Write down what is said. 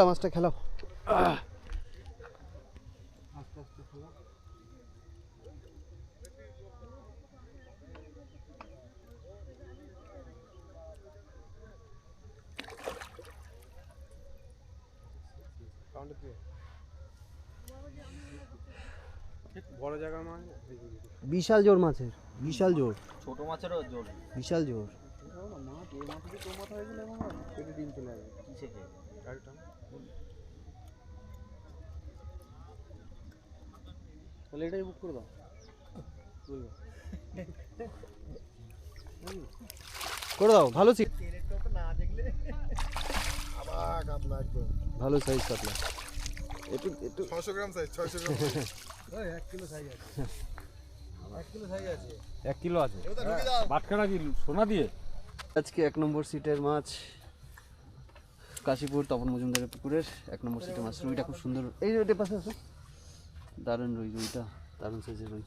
মাছটা খেলাও। বড় জায়গার মাছ, বিশাল জোর মাছের, বিশাল জোর, ছোট মাছেরও জোর। বিশাল জোর। মাছ এই মাছ তো মাথা হয়ে গেলে এখন পেটে ডিম চলে যাবে। কিসে খেয়ে? একদম। তাহলে এটাই বুক করে দাও। করে দাও, ভালো ছিল, তেলের টক না দেখলে আবার কাতলা একদম ভালো সাইজ কাতলা। একটু একটু 600 গ্রাম সাইজ, 600 গ্রাম সাইজ। 1 কিলো সাইজ আছে। 1 কিলো সাইজ আছে। 1 কিলো আছে। এটা ঢুকে দাও। বাটখারা কি সোনা দিয়ে? আজকে 1 নম্বর সিটের মাছ কাশীপুর তপন মজুমদারের পুকুরের 1 নম্বর সিটের মাছ। রুইটা খুব সুন্দর, এই রুইটার পাশে আছে, দারুণ রুই, রুইটা দারুণ সাইজের রুই।